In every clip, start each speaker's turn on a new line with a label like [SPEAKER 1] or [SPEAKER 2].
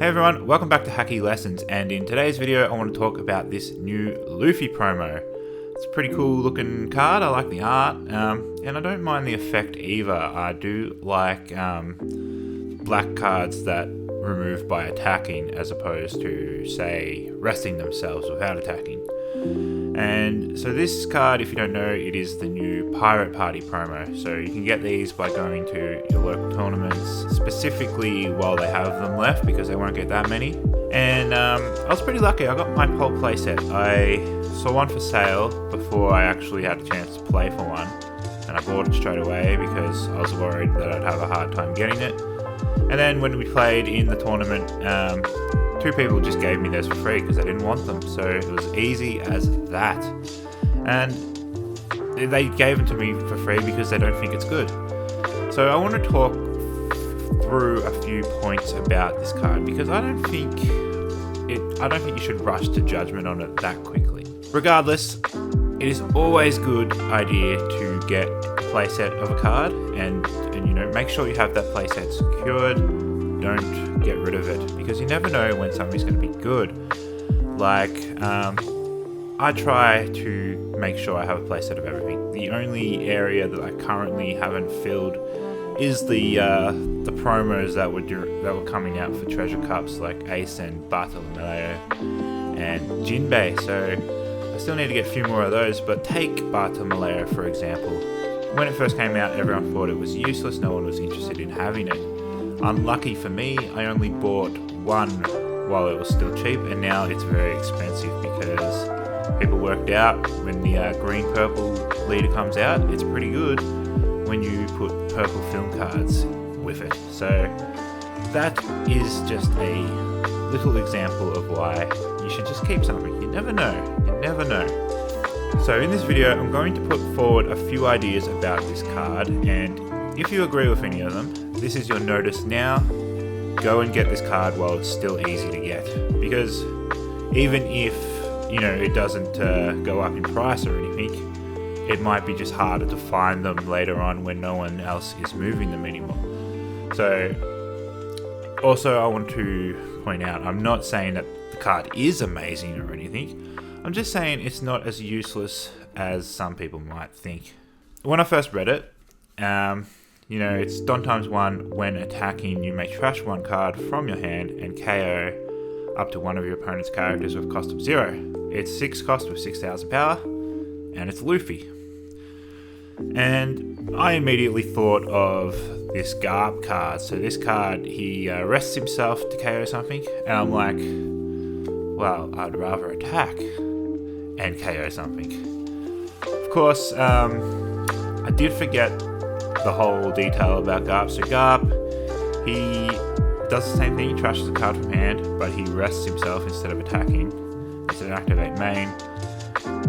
[SPEAKER 1] Hey everyone, welcome back to Hacky Lessons, and in today's video I want to talk about this new Luffy promo. It's a pretty cool looking card, I like the art, and I don't mind the effect either. I do like black cards that remove by attacking as opposed to, say, resting themselves without attacking. And so this card, if you don't know, it is the new Pirate Party promo. So you can get these by going to your local tournaments, specifically while they have them left, because they won't get that many. And I was pretty lucky, I got my whole playset. I saw one for sale before I actually had a chance to play for one, and I bought it straight away because I was worried that I'd have a hard time getting it. And then when we played in the tournament, two people just gave me theirs for free because they didn't want them, so it was easy as that. And they gave them to me for free because they don't think it's good. So I want to talk through a few points about this card because I don't think you should rush to judgment on it that quickly. Regardless, it is always a good idea to get a playset of a card and you know, make sure you have that playset secured. Don't get rid of it because you never know when something's going to be good. Like, I try to make sure I have a playset of everything. The only area that I currently haven't filled is the promos that were coming out for treasure cups, like Ace and Bartolomeo and Jinbei. So I still need to get a few more of those. But take Bartolomeo for example. When it first came out, everyone thought it was useless. No one was interested in having it. Unlucky for me, I only bought one while it was still cheap, and now it's very expensive because people worked out when the green-purple leader comes out, it's pretty good when you put purple film cards with it. So that is just a little example of why you should just keep something. You never know. You never know. So in this video, I'm going to put forward a few ideas about this card, and if you agree with any of them, this is your notice now. Go and get this card while it's still easy to get, because even if you know it doesn't go up in price or anything, it might be just harder to find them later on when no one else is moving them anymore. So also I want to point out, I'm not saying that the card is amazing or anything. I'm just saying it's not as useless as some people might think. When I first read it, you know, it's Don times 1. When attacking, you may trash one card from your hand and KO up to one of your opponent's characters with a cost of 0. It's 6 cost with 6,000 power, and it's Luffy. And I immediately thought of this Garb card. So this card, he rests himself to KO something, and I'm like, well, I'd rather attack and KO something. Of course, I did forget the whole detail about Garb. So Garb, he does the same thing, he trashes a card from hand, but he rests himself instead of attacking. It's an activate main,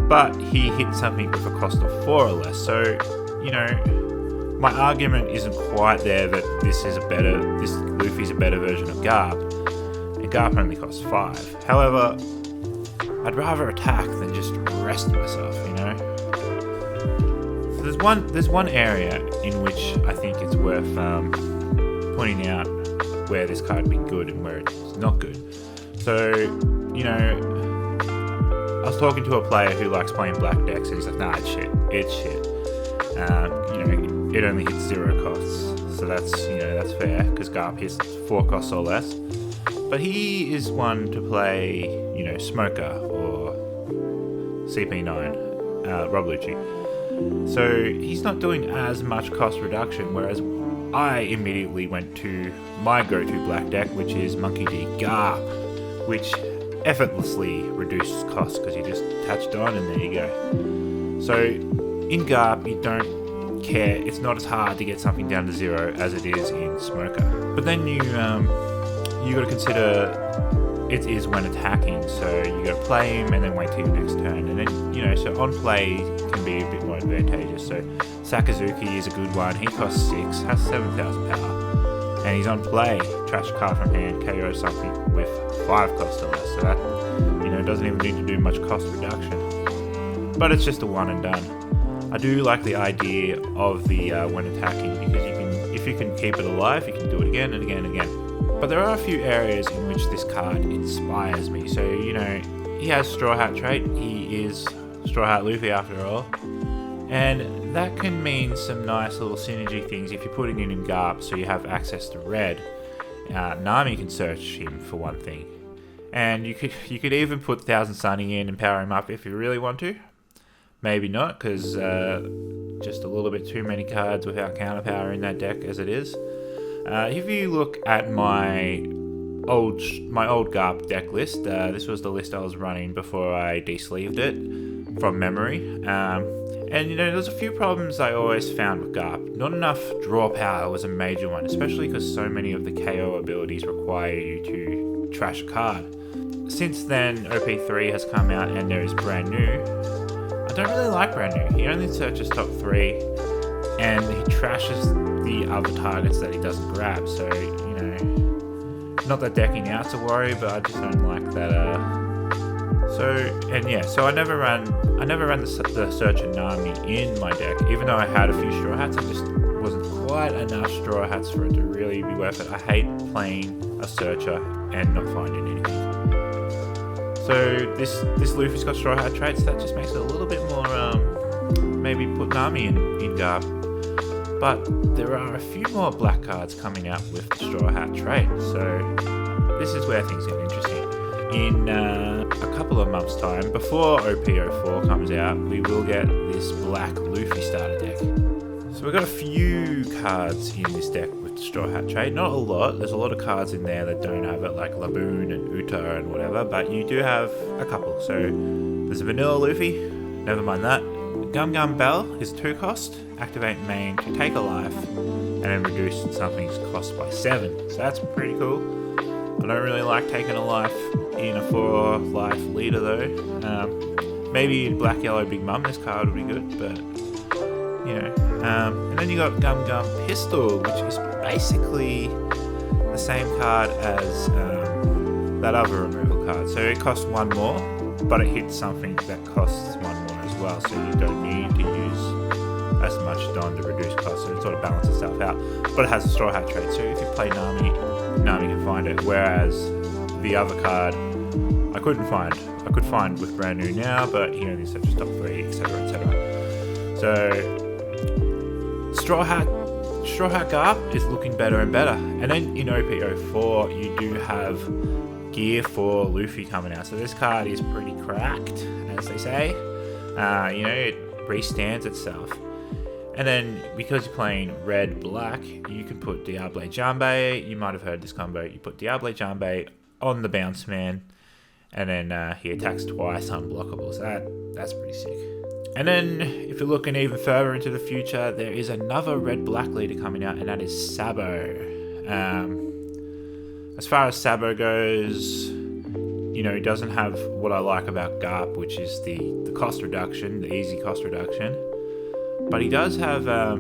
[SPEAKER 1] but he hits something with a cost of 4 or less. So, you know, my argument isn't quite there that this Luffy's a better version of Garb, and Garb only costs 5. However, I'd rather attack than just rest myself, you know? There's one area in which I think it's worth pointing out where this card would be good and where it's not good. So, you know, I was talking to a player who likes playing black decks, and he's like, nah, it's shit. It's shit. You know, it only hits 0 costs, so that's fair because Garb hits 4 costs or less. But he is one to play, you know, Smoker or CP9, Rob Lucci. So he's not doing as much cost reduction, whereas I immediately went to my go-to black deck, which is Monkey D Garb, which effortlessly reduces costs because you just attached on and there you go. So in Garb, you don't care. It's not as hard to get something down to 0 as it is in Smoker. But then you got to consider it is when attacking, so you got to play him and then wait till your next turn, and then, you know, so on play can be a bit more advantageous. So Sakazuki is a good one. He costs 6, has 7,000 power, and he's on play. Trash a card from hand, KO something with 5 cost or less. So that, you know, doesn't even need to do much cost reduction. But it's just a one and done. I do like the idea of the when attacking, because if you can keep it alive, you can do it again and again and again. But there are a few areas in which this card inspires me. So, you know, he has Straw Hat trait. He is Straw Hat Luffy after all. And that can mean some nice little synergy things if you're putting it in Garp so you have access to red. Nami can search him for one thing. And you could even put Thousand Sunny in and power him up if you really want to. Maybe not, because just a little bit too many cards without counter power in that deck as it is. If you look at my old Garp deck list, this was the list I was running before I de-sleeved it from memory. And you know, there's a few problems I always found with Garp. Not enough draw power was a major one, especially because so many of the KO abilities require you to trash a card. Since then, OP3 has come out and there is Brand New. I don't really like Brand New. He only searches top 3 and he trashes the other targets that he doesn't grab. So, you know, not that decking out's a worry, but I just don't like that. So I never ran the Searcher Nami in my deck, even though I had a few Straw Hats. I just wasn't quite enough Straw Hats for it to really be worth it. I hate playing a Searcher and not finding anything. So this Luffy's got Straw Hat traits, that just makes it a little bit more, maybe put Nami in Garp. But there are a few more black cards coming out with the Straw Hat trait, so this is where things get interesting. In a couple of months' time, before OP04 comes out, we will get this black Luffy starter deck. So we've got a few cards in this deck with the Straw Hat trait. Not a lot. There's a lot of cards in there that don't have it, like Laboon and Uta and whatever, but you do have a couple. So there's a Vanilla Luffy, never mind that. Gum Gum Bell is 2 cost, activate main to take a life, and then reduce something's cost by 7. So that's pretty cool. I don't really like taking a life in a 4 life leader though. Maybe in Black Yellow Big Mum this card would be good, but you know. And then you got Gum Gum Pistol, which is basically the same card as that other removal card. So it costs 1 more, but it hits something that costs 1 more as well, so you don't need to use as much Don to reduce cost, so it sort of balances itself out. But it has a Straw Hat trait, so if you play Nami can find it, whereas the other card I couldn't find. I could find with Brand New now, but he only searches top 3, etc, etc. So Straw Hat Garp is looking better and better. And then in OP04 you do have gear for Luffy coming out. So this card is pretty cracked, as they say. You know, it restands itself. And then, because you're playing red-black, you can put Diable Jambe. You might have heard this combo. You put Diable Jambe on the Bounce Man, and then he attacks twice unblockable. So that's pretty sick. And then, if you're looking even further into the future, there is another red-black leader coming out, and that is Sabo. As far as Sabo goes, you know, he doesn't have what I like about Garp, which is the cost reduction, the easy cost reduction. But he does have a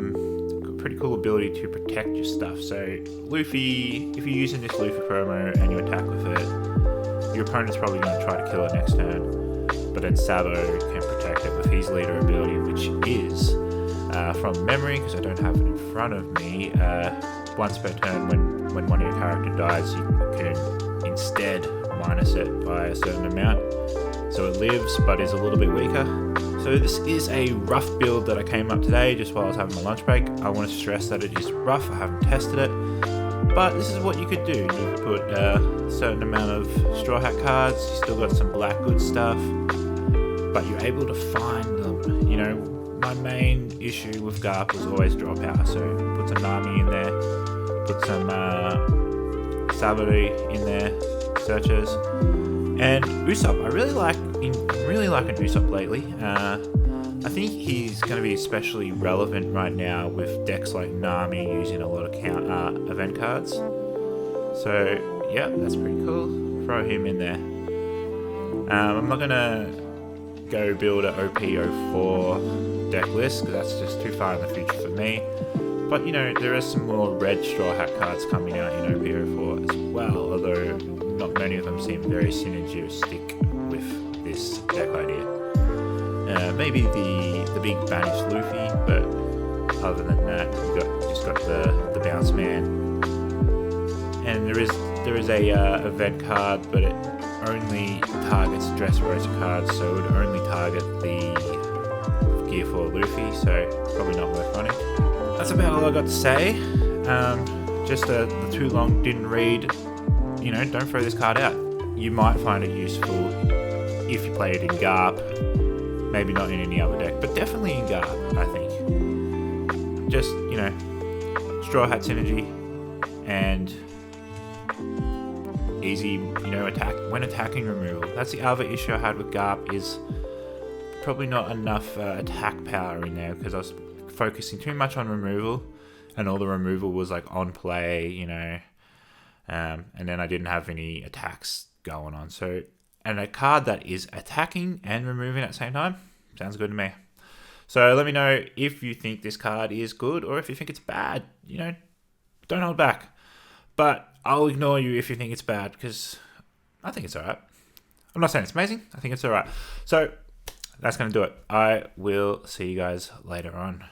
[SPEAKER 1] pretty cool ability to protect your stuff. So Luffy, if you're using this Luffy promo and you attack with it, your opponent's probably going to try to kill it next turn. But then Sabo can protect it with his leader ability, which is, from memory, because I don't have it in front of me, once per turn when one of your character dies, you can instead minus it by a certain amount. So it lives, but is a little bit weaker. So this is a rough build that I came up today just while I was having my lunch break. I want to stress that it is rough, I haven't tested it, but this is what you could do. You could put a certain amount of Straw Hat cards, you still got some black good stuff, but you're able to find them. You know, my main issue with Garp was always draw power, so put some Nami in there, put some Sátyr in there, searchers. And Usopp, I'm really liking Usopp lately. I think he's going to be especially relevant right now with decks like Nami using a lot of event cards. So yeah, that's pretty cool. Throw him in there. I'm not going to go build a OP04 deck list because that's just too far in the future for me. But you know, there are some more red Straw Hat cards coming out in OP04 as well, although not many of them seem very synergistic with this deck idea. Maybe the big banished Luffy, but other than that, you just got the Bounce Man. And there is Sátyr is a event card, but it only targets Dressrosa cards, so it would only target the Gear 4 Luffy, so probably not worth running. That's about all I got to say. Just the too long didn't read. You know, don't throw this card out. You might find it useful if you play it in Garp, maybe not in any other deck, but definitely in Garp, I think. Just, you know, Straw Hat synergy and easy, you know, attack when attacking removal. That's the other issue I had with Garp, is probably not enough attack power in there, because I was focusing too much on removal, and all the removal was like on play, you know, and then I didn't have any attacks going on. So, and a card that is attacking and removing at the same time sounds good to me. So let me know if you think this card is good, or if you think it's bad. You know, don't hold back. But I'll ignore you if you think it's bad, because I think it's alright. I'm not saying it's amazing. I think it's alright. So that's going to do it. I will see you guys later on.